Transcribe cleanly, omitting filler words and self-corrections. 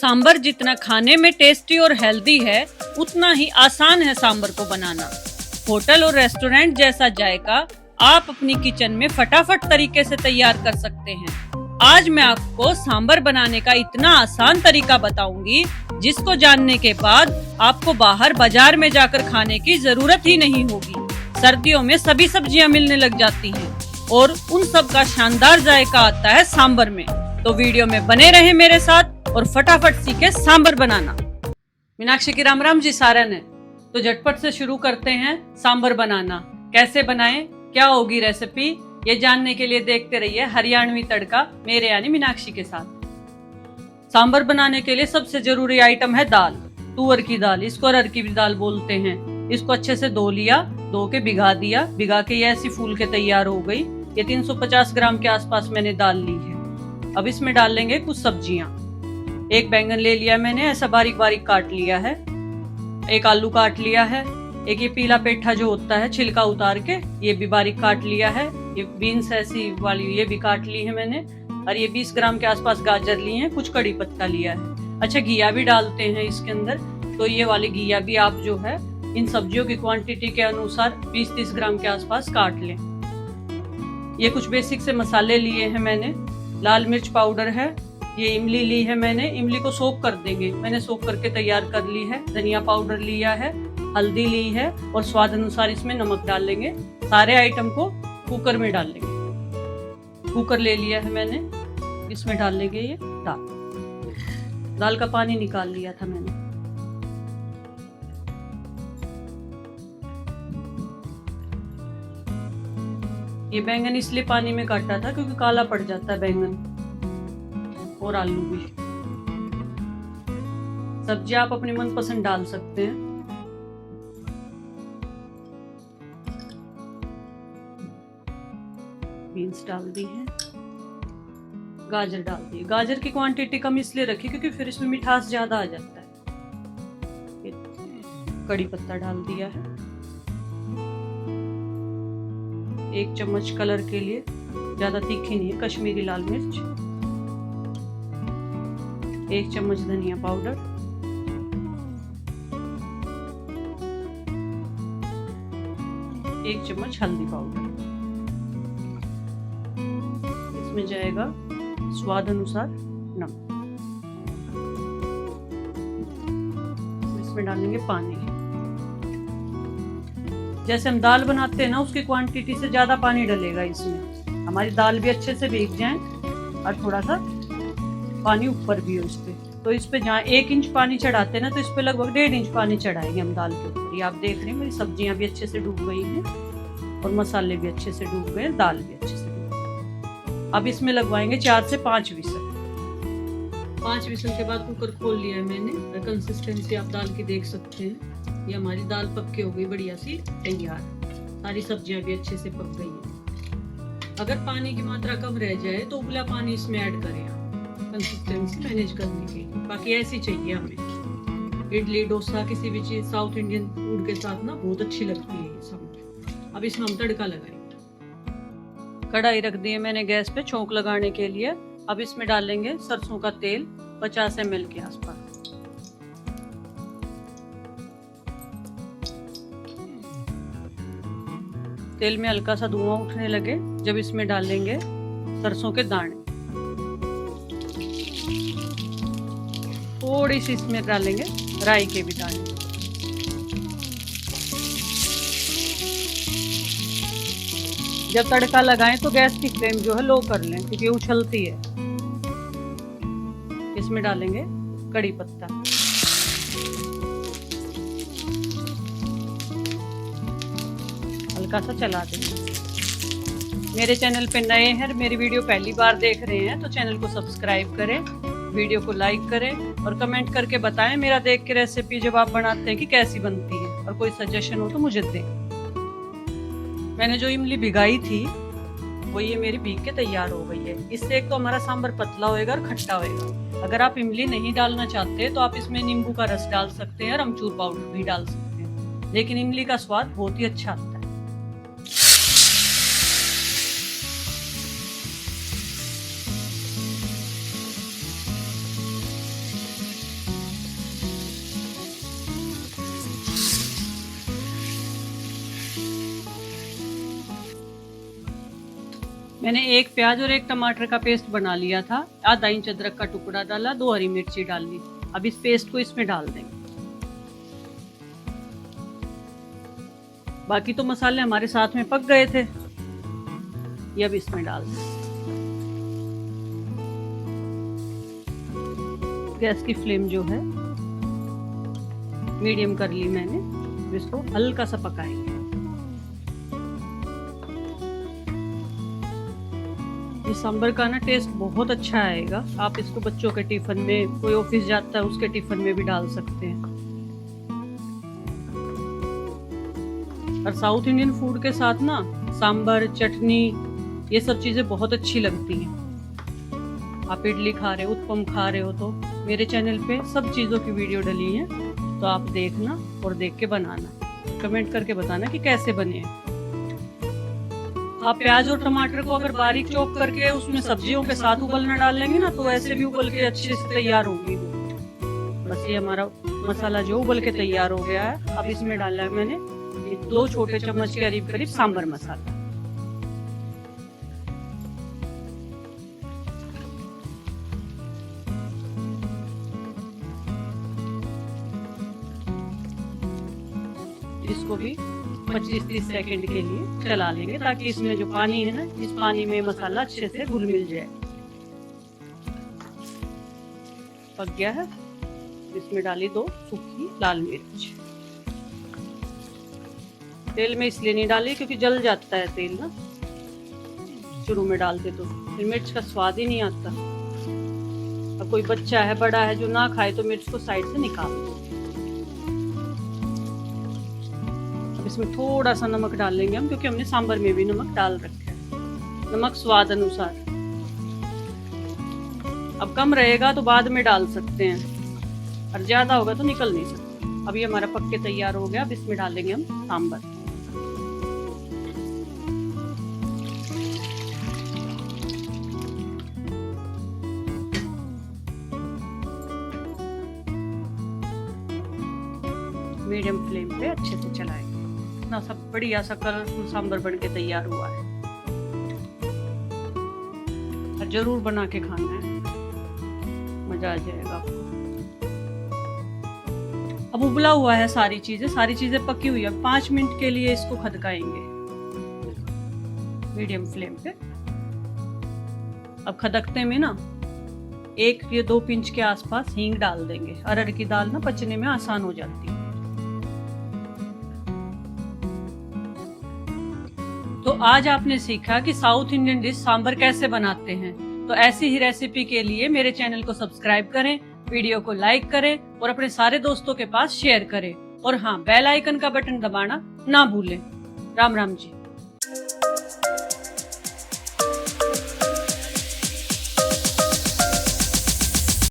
सांबर जितना खाने में टेस्टी और हेल्दी है, उतना ही आसान है सांबर को बनाना। होटल और रेस्टोरेंट जैसा जायका आप अपनी किचन में फटाफट तरीके से तैयार कर सकते हैं। आज मैं आपको सांबर बनाने का इतना आसान तरीका बताऊंगी, जिसको जानने के बाद आपको बाहर बाजार में जाकर खाने की जरूरत ही नहीं होगी। सर्दियों में सभी सब्जियां मिलने लग जाती हैं और उन सब का शानदार जायका आता है सांबर में। तो वीडियो में बने रहें मेरे साथ और फटाफट सीखे सांबर बनाना। मीनाक्षी की राम राम जी सारा ने। तो झटपट से शुरू करते हैं सांबर बनाना। कैसे बनाएं, क्या होगी रेसिपी, ये जानने के लिए देखते रहिए हरियाणवी तड़का मेरे यानी मीनाक्षी के साथ। सांबर बनाने के लिए सबसे जरूरी आइटम है दाल। तुअर की दाल, इसको अरहर की भी दाल बोलते हैं। इसको अच्छे से धो लिया, धो के भिगा दिया। भिगा के ये ऐसी फूल के तैयार हो गई। ये 350 ग्राम के आसपास मैंने दाल ली है। अब इसमें डाल लेंगे कुछ सब्जियां। एक बैंगन ले लिया मैंने, ऐसा बारीक बारीक काट लिया है। एक आलू काट लिया है। एक ये पीला पेठा जो होता है छिलका उतार के, ये भी बारीक काट लिया है। ये बीन्स ऐसी वाली, ये भी काट ली है मैंने। और ये 20 ग्राम के आसपास गाजर लिए हैं। कुछ कड़ी पत्ता लिया है। अच्छा, घिया भी डालते हैं इसके अंदर, तो ये वाली घिया भी आप जो है इन सब्जियों की क्वांटिटी के अनुसार 20-30 ग्राम के आसपास काट लें। ये कुछ बेसिक से मसाले लिए हैं मैंने। लाल मिर्च पाउडर है। ये इमली ली है मैंने, इमली को सोक कर देंगे, मैंने सोक करके तैयार कर ली है। धनिया पाउडर लिया है, हल्दी ली है और स्वाद अनुसार इसमें नमक डाल लेंगे। सारे आइटम को कुकर में डाल लेंगे। कुकर ले लिया है मैंने, इसमें डाल लेंगे ये दाल। दाल का पानी निकाल लिया था मैंने। ये बैंगन इसलिए पानी में काटा था क्योंकि काला पड़ जाता है बैंगन, और आलू भी। सब्जी आप अपनी मनपसंद डाल सकते हैं। बीन्स डाल दी है, गाजर डाल दी। गाजर की क्वांटिटी कम इसलिए रखी क्योंकि फिर इसमें मिठास ज्यादा आ जाता है। कड़ी पत्ता डाल दिया है। 1 चम्मच कलर के लिए, ज्यादा तीखी नहीं है, कश्मीरी लाल मिर्च। 1 चम्मच धनिया पाउडर। 1 चम्मच हल्दी पाउडर। इसमें जाएगा स्वाद अनुसार नमक। इसमें डालेंगे पानी। जैसे हम दाल बनाते हैं ना, उसकी क्वांटिटी से ज्यादा पानी डलेगा इसमें। हमारी दाल भी अच्छे से भीग जाए और थोड़ा सा पानी ऊपर भी हो इस पे। तो इस पे जहाँ 1 इंच पानी चढ़ाते हैं ना, तो इस पे लगभग 1.5 इंच पानी चढ़ाएंगे हम दाल के ऊपर। ये आप देख रहे हैं मेरी सब्जियां भी अच्छे से डूब गई हैं और मसाले भी अच्छे से डूब गए, दाल भी अच्छे से डूब गई। अब इसमें लगवाएंगे 4 से 5 विसल। 5 विसल के बाद कुकर खोल लिया है मैंने और कंसिस्टेंसी आप दाल की देख सकते हैं। ये हमारी दाल पक के हो गई बढ़िया सी तैयार। सारी सब्जियां भी अच्छे से पक गई हैं। अगर पानी की मात्रा कम रह जाए तो उबला पानी इसमें ऐड करें आप, कंसिस्टेंसी मैनेज करने के लिए। बाकी ऐसी चाहिए हमें। इडली डोसा किसी भी चीज साउथ इंडियन फूड के साथ ना बहुत अच्छी लगती है ये सब। अब इसमें हम तड़का लगाएंगे। कढ़ाई रख दी है मैंने गैस पे छोंक लगाने के लिए। अब इसमें डालेंगे सरसों का तेल 50 ml के आसपास। तेल में हल्का सा धुआं उठने लगे जब इसमें डालेंगे सरसों के दाने। थोड़ी सी इसमें डालेंगे राई के भी दाने। जब तड़का लगाएं तो गैस की फ्लेम जो है लो कर लें क्योंकि उछलती है। इसमें डालेंगे कड़ी पत्ता। हल्का सा चला देंगे। मेरे चैनल पे नए हैं, मेरी वीडियो पहली बार देख रहे हैं तो चैनल को सब्सक्राइब करें, वीडियो को लाइक करें और कमेंट करके बताएं मेरा देख के रेसिपी जब आप बनाते हैं कि कैसी बनती है। और कोई सजेशन हो तो मुझे दें। मैंने जो इमली भिगाई थी वो ये मेरी भीग के तैयार हो गई है। इससे एक तो हमारा सांभर पतला होएगा और खट्टा होएगा। अगर आप इमली नहीं डालना चाहते तो आप इसमें नींबू का रस डाल सकते हैं और अमचूर पाउडर भी डाल सकते हैं, लेकिन इमली का स्वाद बहुत ही अच्छा आता है। मैंने एक प्याज और एक टमाटर का पेस्ट बना लिया था, आधा इंच अदरक का टुकड़ा डाला, 2 हरी मिर्ची डाल ली। अब इस पेस्ट को इसमें डाल देंगे। बाकी तो मसाले हमारे साथ में पक गए थे, ये अब इसमें डाल दें। गैस की फ्लेम जो है मीडियम कर ली मैंने। इसको हल्का सा पकाएंगे। इस सांभर का ना टेस्ट बहुत अच्छा आएगा। आप इसको बच्चों के टिफिन में, कोई ऑफिस जाता है उसके टिफिन में भी डाल सकते हैं। और साउथ इंडियन फूड के साथ ना सांभर, चटनी, ये सब चीजें बहुत अच्छी लगती हैं। आप इडली खा रहे हो, उत्पम खा रहे हो, तो मेरे चैनल पे सब चीज़ों की वीडियो डली है, तो आप देखना और देख के बनाना। कमेंट करके बताना कि कैसे बने। आप प्याज और टमाटर को अगर बारीक चॉप करके उसमें सब्जियों के साथ उबलना डाल लेंगे ना, तो वैसे भी उबल के अच्छे से तैयार होगी। बस ये हमारा मसाला जो उबल के तैयार हो गया है। अब इसमें डाला है मैंने 2 छोटे चम्मच के करीब करीब सांभर मसाला। इसको भी 25-30 सेकंड के लिए चला लेंगे, ताकि इसमें जो पानी है ना, इस पानी में मसाला अच्छे से घुल मिल जाए। पक गया है। इसमें डाली 2 सूखी लाल मिर्च। तेल में इसलिए नहीं डाली क्योंकि जल जाता है तेल ना, शुरू में डालते तो फिर मिर्च का स्वाद ही नहीं आता। अब कोई बच्चा है, बड़ा है जो ना खाए, तो मिर्च को साइड से निकाल दो। इसमें थोड़ा सा नमक डाल लेंगे हम, क्योंकि हमने सांभर में भी नमक डाल रखा है। नमक स्वाद अनुसार। अब कम रहेगा तो बाद में डाल सकते हैं, और ज्यादा होगा तो निकल नहीं सकता। अब ये हमारा पक के तैयार हो गया। अब इसमें डालेंगे हम सांभर। मीडियम फ्लेम पे अच्छे से चलाएंगे। ना सब बढ़िया सा कलरफुल सांभर बन के तैयार हुआ है। और जरूर बना के खाना है, मजा आ जाएगा आपको। अब उबला हुआ है सारी चीजें पकी हुई है। 5 मिनट के लिए इसको खदकाएंगे मीडियम फ्लेम पे। अब खदकते में ना 1 या 2 पिंच के आसपास हींग डाल देंगे। अरहर की दाल ना पचने में आसान हो जाती है। तो आज आपने सीखा कि साउथ इंडियन डिश सांभर कैसे बनाते हैं। तो ऐसी ही रेसिपी के लिए मेरे चैनल को सब्सक्राइब करें, वीडियो को लाइक करें और अपने सारे दोस्तों के पास शेयर करें। और हाँ, बेल आइकन का बटन दबाना ना भूलें। राम राम जी।